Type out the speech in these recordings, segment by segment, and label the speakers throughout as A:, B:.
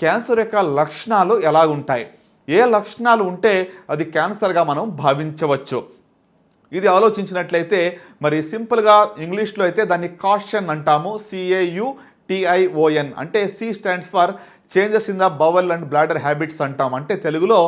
A: Cancer యొక్క లక్షణాలు ఎలాగుంటాయి, ఏ లక్షణాలు ఉంటే అది క్యాన్సర్గా మనం భావించవచ్చు. ఇది ఆలోచించినట్లయితే మరి సింపుల్గా ఇంగ్లీష్లో అయితే దాన్ని కాషన్ అంటాము. CAUTION అంటే C stands for changes in the bowel and bladder habits అంటాం. అంటే తెలుగులో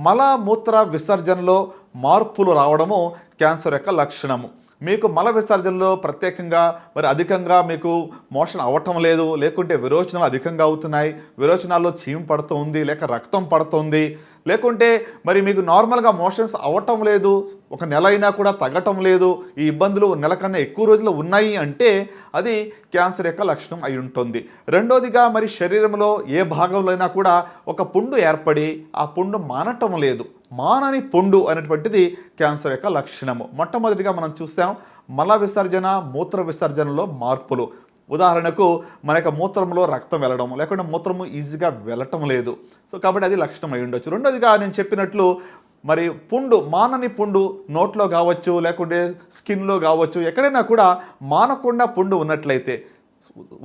A: మలమూత్ర విసర్జనలో మార్పులు రావడము క్యాన్సర్ యొక్క లక్షణము. మీకు మల విసర్జనలో ప్రత్యేకంగా మరి అధికంగా మీకు మోషన్ అవ్వటం లేదు, లేకుంటే విరోచనాలు అధికంగా అవుతున్నాయి, విరోచనాల్లో చీము పడుతుంది, లేక రక్తం పడుతుంది, లేకుంటే మరి మీకు నార్మల్గా మోషన్స్ అవ్వటం లేదు, ఒక నెల అయినా కూడా తగ్గటం లేదు, ఈ ఇబ్బందులు నెల కన్నా ఎక్కువ రోజులు ఉన్నాయి అంటే అది క్యాన్సర్ యొక్క లక్షణం అయి ఉంటుంది. రెండోదిగా మరి శరీరంలో ఏ భాగంలో అయినా కూడా ఒక పుండు ఏర్పడి ఆ పుండు మానటం లేదు, మానని పుండు అనేటువంటిది క్యాన్సర్ యొక్క లక్షణము. మొట్టమొదటిగా మనం చూసాం మల విసర్జన, మూత్ర విసర్జనలో మార్పులు. ఉదాహరణకు మన యొక్క మూత్రంలో రక్తం వెళ్ళడం, లేకుంటే మూత్రము ఈజీగా వెళ్ళటం లేదు. సో కాబట్టి అది లక్షణం అయి ఉండొచ్చు. రెండోదిగా నేను చెప్పినట్లు మరి పుండు, మానని పుండు నోట్లో కావచ్చు, లేకుంటే స్కిన్లో కావచ్చు, ఎక్కడైనా కూడా మానకుండా పుండు ఉన్నట్లయితే,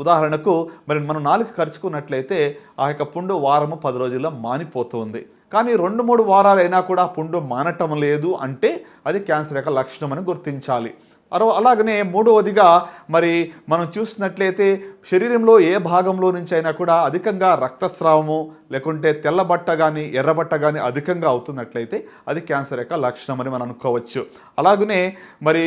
A: ఉదాహరణకు మరి మనం నాలుక ఖర్చుకున్నట్లయితే ఆ యొక్క పుండు వారము 10 రోజుల్లో మానిపోతుంది. కానీ 2-3 వారాలైనా కూడా పుండు మానటం లేదు అంటే అది క్యాన్సర్ యొక్క లక్షణం అని గుర్తించాలి. అలాగనే మూడవదిగా మరి మనం చూసినట్లయితే శరీరంలో ఏ భాగంలో నుంచి అయినా కూడా అధికంగా రక్తస్రావము, లేకుంటే తెల్లబట్ట కానీ ఎర్రబట్ట కానీ అధికంగా అవుతున్నట్లయితే అది క్యాన్సర్ యొక్క లక్షణం అని మనం అనుకోవచ్చు. అలాగనే మరి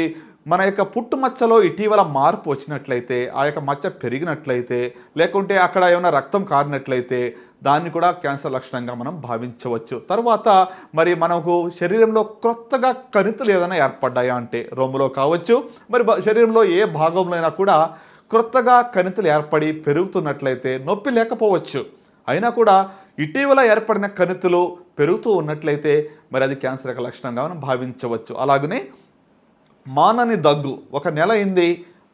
A: మన యొక్క పుట్టుమచ్చలో ఇటీవల మార్పు వచ్చినట్లయితే, ఆ యొక్క మచ్చ పెరిగినట్లయితే, లేకుంటే అక్కడ ఏమైనా రక్తం కారినట్లయితే దాన్ని కూడా క్యాన్సర్ లక్షణంగా మనం భావించవచ్చు. తర్వాత మరి మనకు శరీరంలో క్రొత్తగా కణితులు ఏదైనా ఏర్పడ్డాయా అంటే రొమ్ములో కావచ్చు, మరి శరీరంలో ఏ భాగంలో అయినా కూడా క్రొత్తగా కణితులు ఏర్పడి పెరుగుతున్నట్లయితే నొప్పి లేకపోవచ్చు, అయినా కూడా ఇటీవల ఏర్పడిన కణితులు పెరుగుతూ ఉన్నట్లయితే మరి అది క్యాన్సర్ యొక్క లక్షణంగా మనం భావించవచ్చు. అలాగనే మానని దగ్గు, ఒక నెల అయింది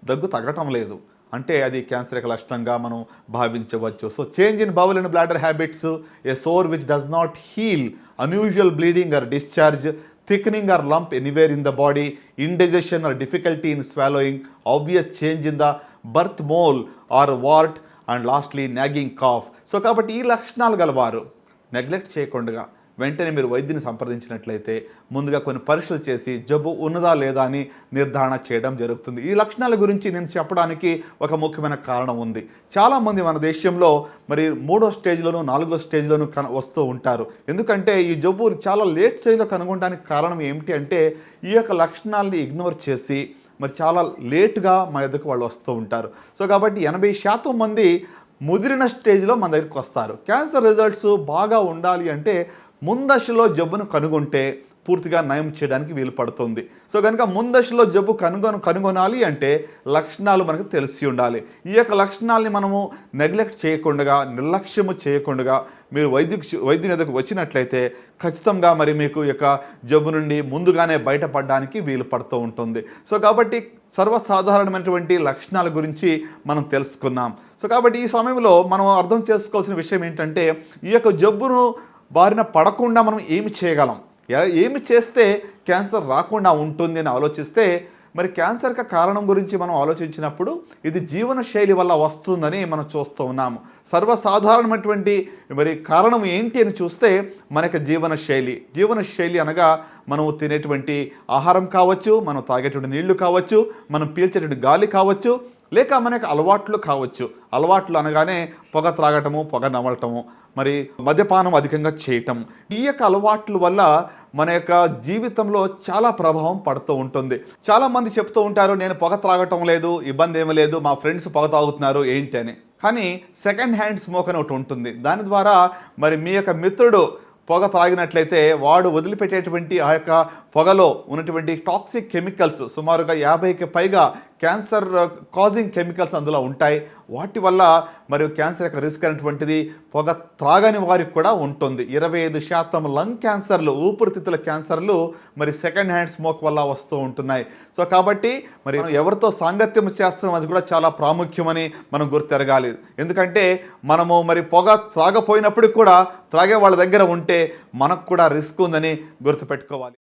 A: దగ్గు తగ్గటం లేదు అంటే అది క్యాన్సర్ యొక్క లక్షణంగా మనం భావించవచ్చు. So change in bowel and bladder habits, a sore which does not heal, unusual bleeding or discharge, thickening or lump anywhere in the body, indigestion or difficulty in swallowing, obvious change in the birth mole or wart, and lastly nagging cough. So కాబట్టి ఈ లక్షణాలు గలవారు neglect చేయకుండా వెంటనే మీరు వైద్యుని సంప్రదించినట్లయితే ముందుగా కొన్ని పరీక్షలు చేసి జబ్బు ఉన్నదా లేదా అని నిర్ధారణ చేయడం జరుగుతుంది. ఈ లక్షణాల గురించి నేను చెప్పడానికి ఒక ముఖ్యమైన కారణం ఉంది. చాలామంది మన దేశంలో మరి 3వ స్టేజ్లోను 4వ స్టేజ్లోను వస్తూ ఉంటారు. ఎందుకంటే ఈ జబ్బు చాలా లేట్ స్టేజ్లో కనుగొనడానికి కారణం ఏమిటి అంటే ఈ యొక్క లక్షణాలని ఇగ్నోర్ చేసి మరి చాలా లేటుగా మా ఎదుకు వాళ్ళు వస్తూ ఉంటారు. సో కాబట్టి 80% మంది ముదిరిన స్టేజ్లో మన దగ్గరికి వస్తారు. క్యాన్సర్ రిజల్ట్స్ బాగా ఉండాలి అంటే ముందశలో జబ్బును కనుగొంటే పూర్తిగా నయం చేయడానికి వీలు పడుతుంది. సో కనుక ముందశలో జబ్బు కనుగొనాలి అంటే లక్షణాలు మనకు తెలిసి ఉండాలి. ఈ యొక్క లక్షణాలని మనము నెగ్లెక్ట్ చేయకుండా, నిర్లక్ష్యము చేయకుండా మీరు వైద్యుని దగ్గరకు వచ్చినట్లయితే ఖచ్చితంగా మరి మీకు ఈ యొక్క జబ్బు నుండి ముందుగానే బయటపడడానికి వీలు పడుతూ ఉంటుంది. సో కాబట్టి సర్వసాధారణమైనటువంటి లక్షణాల గురించి మనం తెలుసుకున్నాం. సో కాబట్టి ఈ సమయంలో మనం అర్థం చేసుకోవాల్సిన విషయం ఏంటంటే ఈ యొక్క జబ్బును బారిన పడకుండా మనం ఏమి చేయగలం, ఏమి చేస్తే క్యాన్సర్ రాకుండా ఉంటుంది అని ఆలోచిస్తే మరి క్యాన్సర్కి కారణం గురించి మనం ఆలోచించినప్పుడు ఇది జీవనశైలి వల్ల వస్తుందని మనం చూస్తూ ఉన్నాము. సర్వసాధారణమైనటువంటి మరి కారణం ఏంటి అని చూస్తే మనకి జీవనశైలి అనగా మనం తినేటువంటి ఆహారం కావచ్చు, మనం తాగేటువంటి నీళ్లు కావచ్చు, మనం పీల్చేటువంటి గాలి కావచ్చు, లేక మనకు అలవాట్లు కావచ్చు. అలవాట్లు అనగానే పొగ త్రాగటము, పొగ నమలటము, మరి మద్యపానం అధికంగా చేయటం, ఈ యొక్క అలవాట్ల వల్ల మన యొక్క జీవితంలో చాలా ప్రభావం పడుతూ ఉంటుంది. చాలామంది చెప్తూ ఉంటారు నేను పొగ త్రాగటం లేదు, ఇబ్బంది ఏమీ లేదు, మా ఫ్రెండ్స్ పొగ తాగుతున్నారు ఏంటి అని. కానీ సెకండ్ హ్యాండ్ స్మోక్ అని ఒకటి ఉంటుంది. దాని ద్వారా మరి మీ యొక్క మిత్రుడు పొగ త్రాగినట్లయితే వాడు వదిలిపెట్టేటువంటి ఆ యొక్క పొగలో ఉన్నటువంటి టాక్సిక్ కెమికల్స్ సుమారుగా 50కి పైగా క్యాన్సర్ కాజింగ్ కెమికల్స్ అందులో ఉంటాయి. వాటి వల్ల మరి క్యాన్సర్ యొక్క రిస్క్ అనేటువంటిది పొగ త్రాగని వారికి కూడా ఉంటుంది. 25% లంగ్ క్యాన్సర్లు, ఊపిరితిత్తుల క్యాన్సర్లు మరి సెకండ్ హ్యాండ్ స్మోక్ వల్ల వస్తూ ఉంటున్నాయి. సో కాబట్టి మరి ఎవరితో సాంగత్యం చేస్తున్నాం అది కూడా చాలా ప్రాముఖ్యమని మనం గుర్తెరగాలి. ఎందుకంటే మనము మరి పొగ త్రాగపోయినప్పటికి కూడా త్రాగే వాళ్ళ దగ్గర ఉంటే మనకు కూడా రిస్క్ ఉందని గుర్తుపెట్టుకోవాలి.